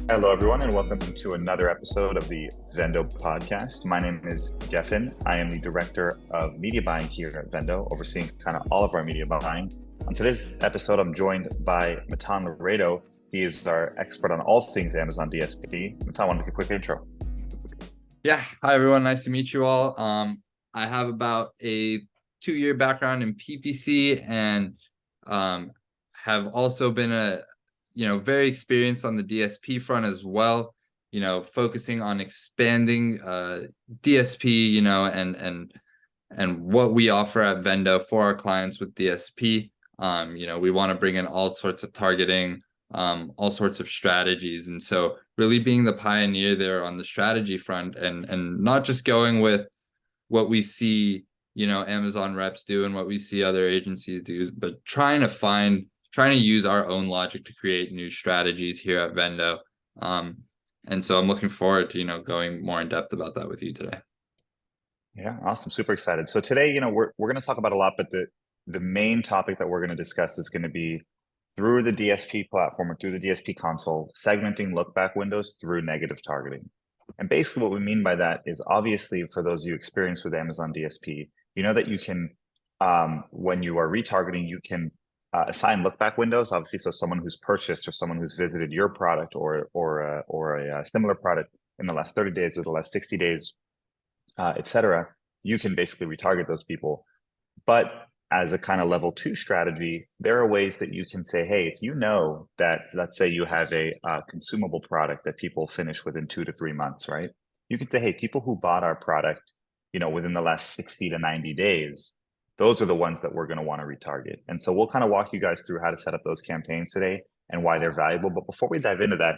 Hello, everyone, and welcome to another episode of the VENDO podcast. My name is Gefen. I am the director of media buying here at VENDO, overseeing kind of all of our media buying. On today's episode, I'm joined by Matan Laredo. He is our expert on all things Amazon DSP. Matan, want to make a quick intro? Yeah, hi everyone. Nice to meet you all. I have about a 2-year background in PPC and have also been very experienced on the DSP front as well. Focusing on expanding DSP, and what we offer at Vendo for our clients with DSP. We want to bring in all sorts of targeting, all sorts of strategies, and so really being the pioneer there on the strategy front, and not just going with what we see Amazon reps do and what we see other agencies do, but trying to use our own logic to create new strategies here at Vendo. And so I'm looking forward to going more in depth about that with you today. Yeah, awesome. Super excited. So today, we're going to talk about a lot, but the main topic that we're going to discuss is going to be through the DSP platform or through the DSP console, segmenting look-back windows through negative targeting. And basically what we mean by that is, obviously, for those of you experienced with Amazon DSP, you know that you can, when you are retargeting, you can assign look-back windows, obviously. So someone who's purchased or someone who's visited your product or a similar product in the last 30 days or the last 60 days, etc., you can basically retarget those people. But as a kind of level 2 strategy, there are ways that you can say, hey, if you know that, let's say you have a consumable product that people finish within 2 to 3 months, right? You can say, hey, people who bought our product, within the last 60 to 90 days, those are the ones that we're going to want to retarget. And so we'll kind of walk you guys through how to set up those campaigns today and why they're valuable. But before we dive into that,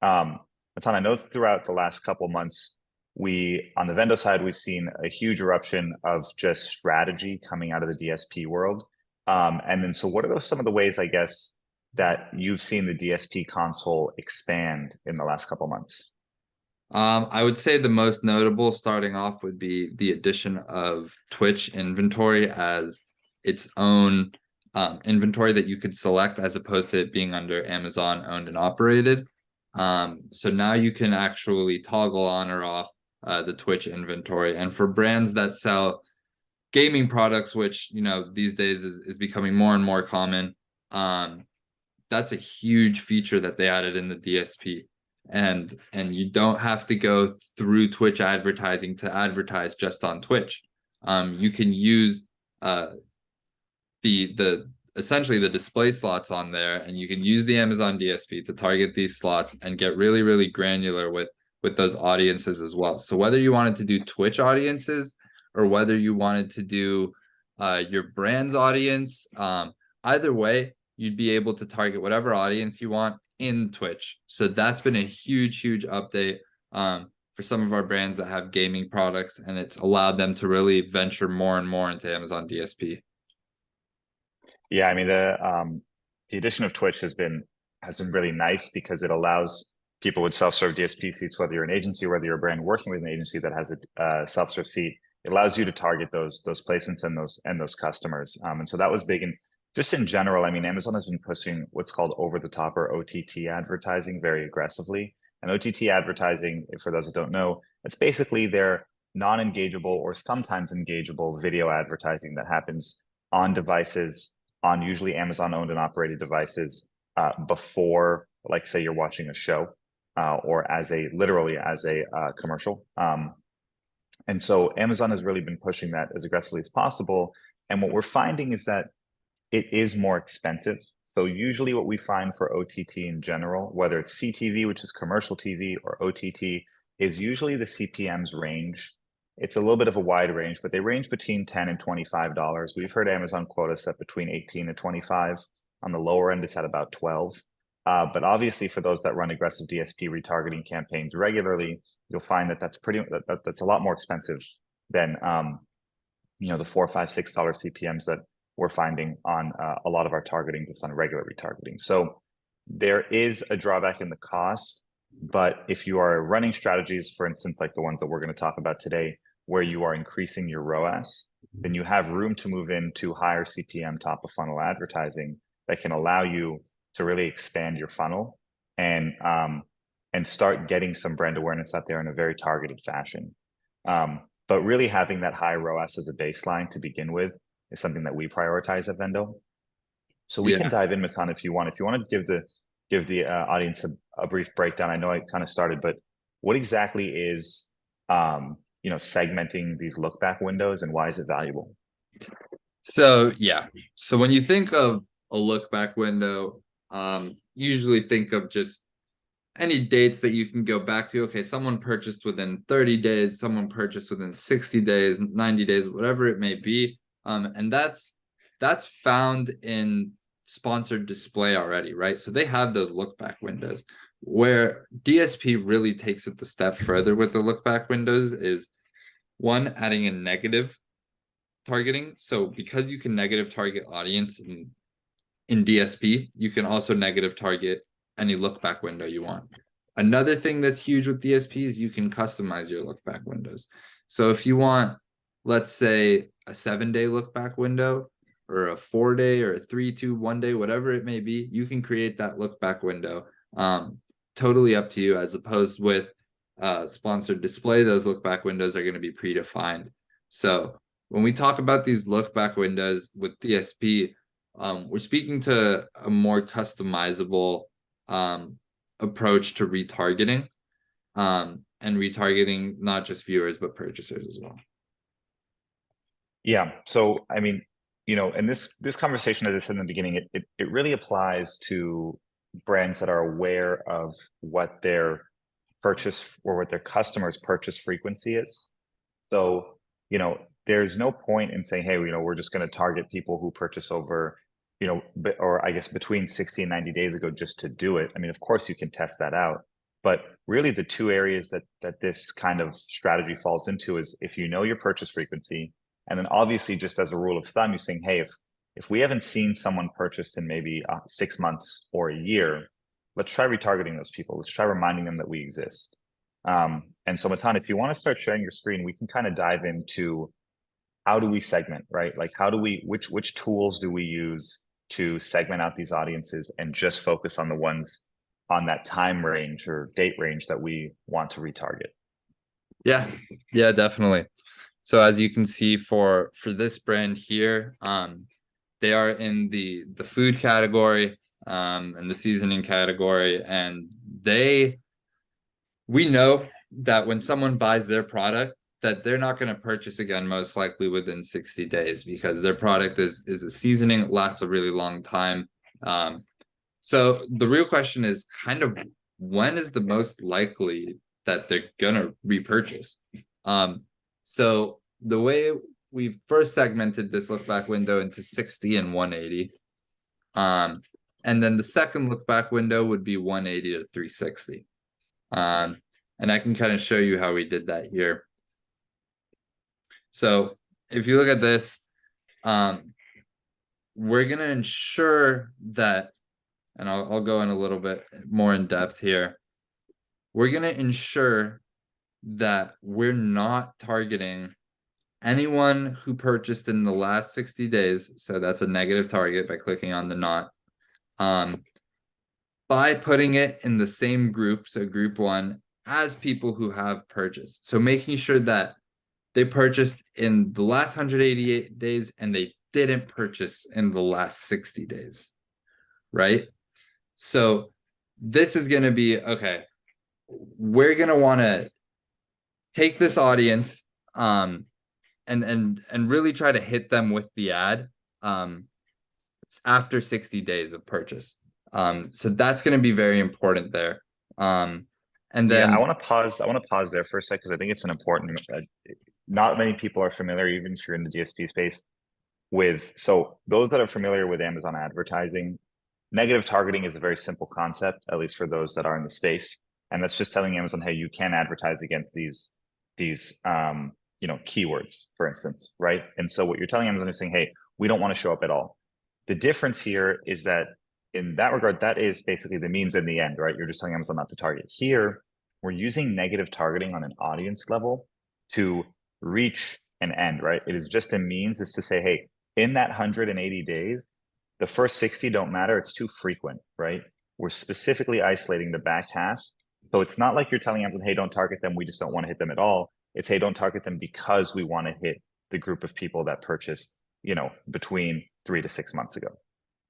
Matan, I know throughout the last couple months, on the Vendo side, we've seen a huge eruption of just strategy coming out of the DSP world. And then, so what are some of the ways, I guess, that you've seen the DSP console expand in the last couple months? I would say the most notable starting off would be the addition of Twitch inventory as its own inventory that you could select, as opposed to it being under Amazon owned and operated. So now you can actually toggle on or off the Twitch inventory. And for brands that sell gaming products, which these days is becoming more and more common, that's a huge feature that they added in the DSP. And you don't have to go through Twitch advertising to advertise just on Twitch. You can use the essentially the display slots on there, and you can use the Amazon DSP to target these slots and get really, really granular with those audiences as well. So whether you wanted to do Twitch audiences or whether you wanted to do your brand's audience, either way, you'd be able to target whatever audience you want in Twitch. So that's been a huge, huge update for some of our brands that have gaming products, and it's allowed them to really venture more and more into Amazon DSP. Yeah, I mean, the addition of Twitch has been really nice because it allows people with self-serve DSP seats, whether you're an agency or whether you're a brand working with an agency that has a self-serve seat, it allows you to target those placements and those customers. And so that was big. And just in general, I mean, Amazon has been pushing what's called over-the-top or OTT advertising very aggressively. And OTT advertising, for those that don't know, it's basically their non-engageable or sometimes engageable video advertising that happens on devices, on usually Amazon owned and operated devices, before, like, say you're watching a show, or literally as a commercial. And so Amazon has really been pushing that as aggressively as possible. And what we're finding is that it is more expensive. So usually what we find for OTT in general, whether it's CTV, which is commercial TV, or OTT, is usually the CPMs range. It's a little bit of a wide range, but they range between $10 and $25. We've heard Amazon quote us at between 18 and 25. On the lower end, it's at about 12. But obviously, for those that run aggressive DSP retargeting campaigns regularly, you'll find that that's a lot more expensive than the $4, $5, $6 CPMs that we're finding on a lot of our targeting, just on regular retargeting. So there is a drawback in the cost, but if you are running strategies, for instance, like the ones that we're going to talk about today, where you are increasing your ROAS, then you have room to move into higher CPM top of funnel advertising that can allow you to really expand your funnel and and start getting some brand awareness out there in a very targeted fashion. But really having that high ROAS as a baseline to begin with is something that we prioritize at VENDO. So we can dive in, Matan, if you want. If you want to give the audience a brief breakdown. I know I kind of started, but what exactly is segmenting these look back windows, and why is it valuable? So so when you think of a look back window, usually think of just any dates that you can go back to. Okay, someone purchased within 30 days, someone purchased within 60 days, 90 days, whatever it may be. And that's found in sponsored display already, right? So they have those look back windows. Where DSP really takes it the step further with the look back windows is one, adding a negative targeting. So because you can negative target audience in DSP, you can also negative target any look back window you want. Another thing that's huge with DSP is you can customize your look back windows. So if you want, let's say, a 7-day look back window, or a 4-day, or a 3, 2, 1 day, whatever it may be, you can create that look back window. Totally up to you, as opposed with sponsored display, those look back windows are going to be predefined. So when we talk about these look back windows with DSP, we're speaking to a more customizable approach to retargeting, and retargeting not just viewers but purchasers as well. Yeah. So I mean, and this conversation, as I said in the beginning, it really applies to brands that are aware of what their purchase or what their customers' purchase frequency is. So there's no point in saying, hey, we're just going to target people who purchase over or I guess between 60 and 90 days ago just to do it. I mean, of course you can test that out, but really the two areas that this kind of strategy falls into is if you know your purchase frequency, and then obviously just as a rule of thumb, you're saying, hey, if we haven't seen someone purchase in maybe 6 months or a year, let's try retargeting those people. Let's try reminding them that we exist. And so Matan, if you want to start sharing your screen, we can kind of dive into how do we segment, right? Like which tools do we use to segment out these audiences and just focus on the ones on that time range or date range that we want to retarget? Yeah, definitely. So as you can see for this brand here, they are in the food category, and the seasoning category, and we know that when someone buys their product, that they're not going to purchase again, most likely within 60 days, because their product is a seasoning. It lasts a really long time. So the real question is kind of, when is the most likely that they're going to repurchase? So the way we've first segmented this look back window into 60 and 180. And then the second look back window would be 180 to 360. And I can kind of show you how we did that here. So if you look at this, we're going to ensure that, and I'll go in a little bit more in depth here. We're going to ensure that we're not targeting anyone who purchased in the last 60 days. So that's a negative target by clicking on the not. By putting it in the same group, so group 1, as people who have purchased. So making sure that they purchased in the last 188 days and they didn't purchase in the last 60 days, right? So this is going to be, okay, we're going to want to take this audience and really try to hit them with the ad after 60 days of purchase. So that's going to be very important there. And then I want to pause there for a sec, because I think it's an important, not many people are familiar, even if you're in the DSP space, so those that are familiar with Amazon advertising, negative targeting is a very simple concept, at least for those that are in the space. And that's just telling Amazon, hey, you can advertise against these keywords, for instance, right? And so what you're telling Amazon is saying, hey, we don't want to show up at all. The difference here is that in that regard, that is basically the means in the end, right? You're just telling Amazon not to target. Here, we're using negative targeting on an audience level to reach an end, right? It is just a means. It's to say, hey, in that 180 days, the first 60 don't matter. It's too frequent, right? We're specifically isolating the back half So it's not like you're telling Amazon, hey, don't target them. We just don't want to hit them at all. It's, hey, don't target them because we want to hit the group of people that purchased, between 3 to 6 months ago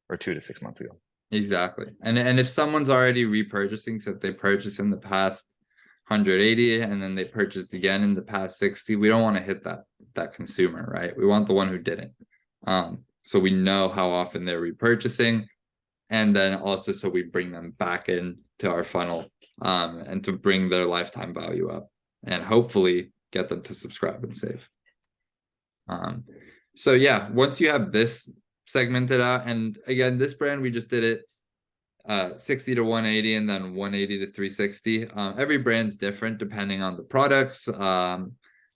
or 2 to 6 months ago. Exactly. And if someone's already repurchasing, so if they purchased in the past 180 and then they purchased again in the past 60, we don't want to hit that consumer, right? We want the one who didn't. So we know how often they're repurchasing, and then also so we bring them back in to our funnel, and to bring their lifetime value up and hopefully get them to subscribe and save. So yeah, once you have this segmented out, and again, this brand, we just did it 60 to 180 and then 180 to 360. Every brand's different depending on the products,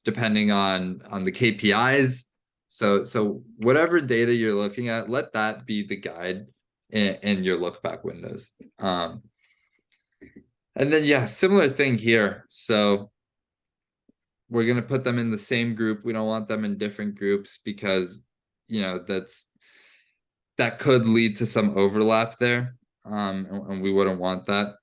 depending on the KPIs. So whatever data you're looking at, let that be the guide in your look back windows. And then yeah, similar thing here. So we're going to put them in the same group. We don't want them in different groups because that could lead to some overlap there. And we wouldn't want that.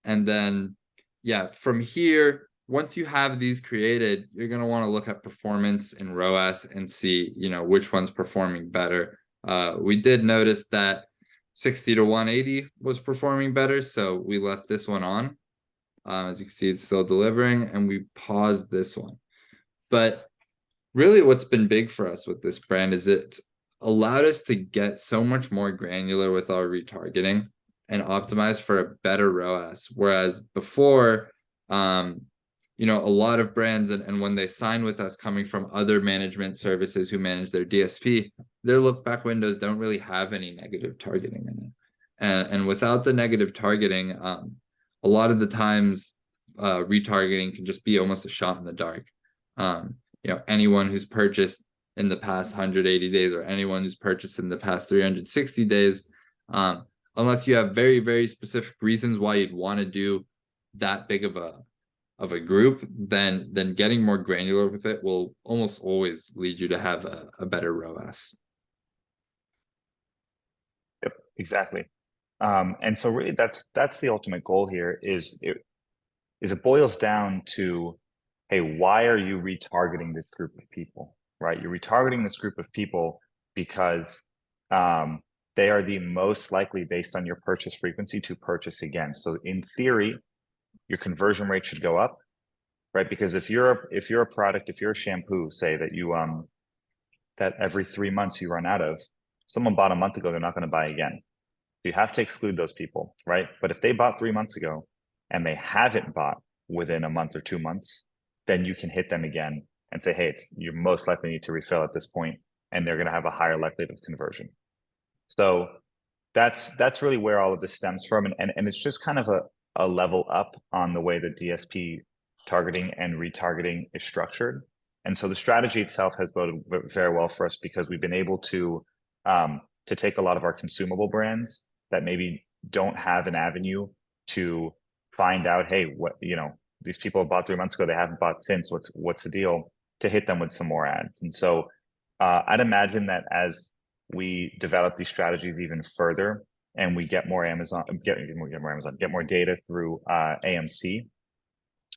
And then yeah, from here, once you have these created, you're going to want to look at performance in ROAS and see, which one's performing better. We did notice that 60 to 180 was performing better, so we left this one on. As you can see, it's still delivering, and we paused this one. But really what's been big for us with this brand is it allowed us to get so much more granular with our retargeting and optimize for a better ROAS. Whereas before, a lot of brands, and when they sign with us coming from other management services who manage their DSP, their look back windows don't really have any negative targeting in it. And without the negative targeting, a lot of the times retargeting can just be almost a shot in the dark. Anyone who's purchased in the past 180 days or anyone who's purchased in the past 360 days, unless you have very, very specific reasons why you'd want to do that big of a group, then getting more granular with it will almost always lead you to have a better ROAS. Yep, exactly. And so really that's the ultimate goal here is it boils down to, hey, why are you retargeting this group of people, right? You're retargeting this group of people because they are the most likely, based on your purchase frequency, to purchase again. So in theory, your conversion rate should go up, right? Because if you're a product, if you're a shampoo, say that you that every 3 months you run out of, someone bought a month ago, they're not going to buy again. You have to exclude those people, right? But if they bought 3 months ago and they haven't bought within a month or 2 months, then you can hit them again and say, hey, you most likely need to refill at this point, and they're going to have a higher likelihood of conversion. So that's really where all of this stems from, and it's just kind of a level up on the way that DSP targeting and retargeting is structured. And so the strategy itself has boded very well for us because we've been able to take a lot of our consumable brands that maybe don't have an avenue to find out, hey, what these people have bought 3 months ago, they haven't bought since, what's the deal, to hit them with some more ads. And so I'd imagine that as we develop these strategies even further and we get more get more data through AMC,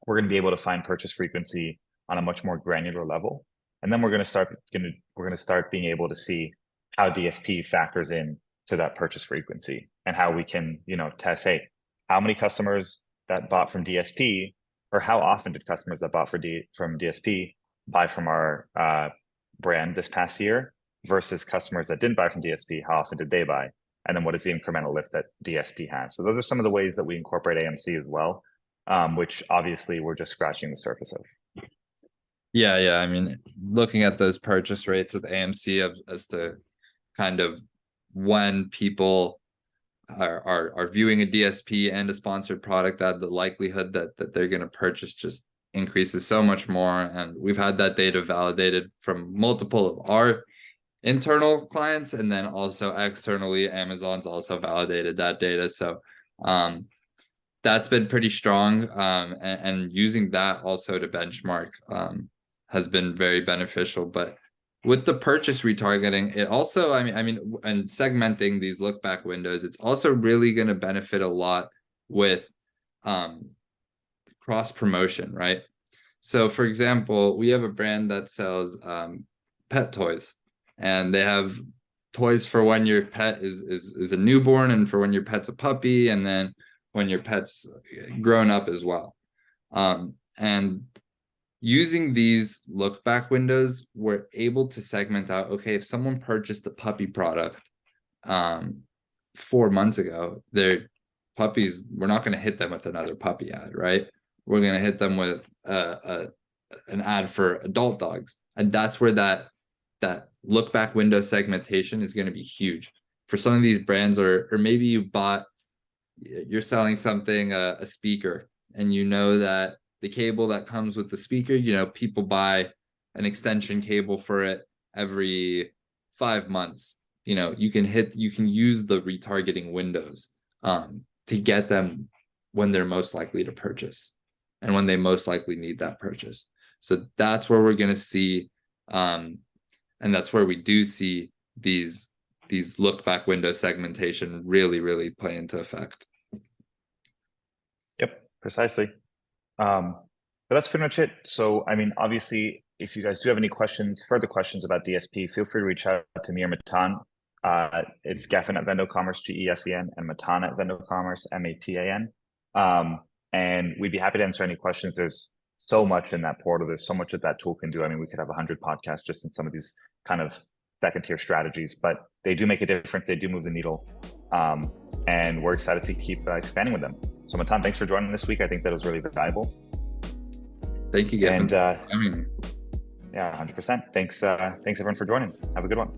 we're going to be able to find purchase frequency on a much more granular level. And then we're going to start being able to see how DSP factors in to that purchase frequency and how we can, test, hey, how many customers that bought from DSP, or how often did customers that bought from DSP buy from our brand this past year versus customers that didn't buy from DSP, how often did they buy? And then what is the incremental lift that DSP has? So those are some of the ways that we incorporate AMC as well, which obviously we're just scratching the surface of. Yeah. I mean, looking at those purchase rates with AMC as to kind of when people are viewing a DSP and a sponsored product, that the likelihood that they're going to purchase just increases so much more. And we've had that data validated from multiple of our internal clients, and then also externally, Amazon's also validated that data. So that's been pretty strong. And using that also to benchmark has been very beneficial. But with the purchase retargeting, it also, I mean, and segmenting these look back windows, it's also really going to benefit a lot with cross promotion, right? So for example, we have a brand that sells pet toys, and they have toys for when your pet is a newborn, and for when your pet's a puppy, and then when your pet's grown up as well. And using these look back windows, we're able to segment out, okay, if someone purchased a puppy product 4 months ago, their puppies, we're not going to hit them with another puppy ad, right? We're going to hit them with an ad for adult dogs. And that's where that look back window segmentation is going to be huge for some of these brands. Or maybe you're selling something, a speaker, and you know that the cable that comes with the speaker, you know, people buy an extension cable for it every 5 months. You know, you can use the retargeting windows to get them when they're most likely to purchase and when they most likely need that purchase. So that's where we're going to see, and that's where we do see these look back window segmentation really play into effect. Yep, precisely. But that's pretty much it. So, I mean, obviously, if you guys do have any further questions about DSP, feel free to reach out to me or Matan. It's Gefen at VENDO Commerce, Gefen, and Matan at VENDO Commerce, Matan. And we'd be happy to answer any questions. There's so much in that portal. There's so much that tool can do. I mean, we could have 100 podcasts just in some of these kind of second tier strategies, but they do make a difference. They do move the needle. And we're excited to keep expanding with them. So Matan, thanks for joining this week. I think that was really valuable. Thank you, Gefen. And yeah, 100%. Thanks everyone for joining. Have a good one.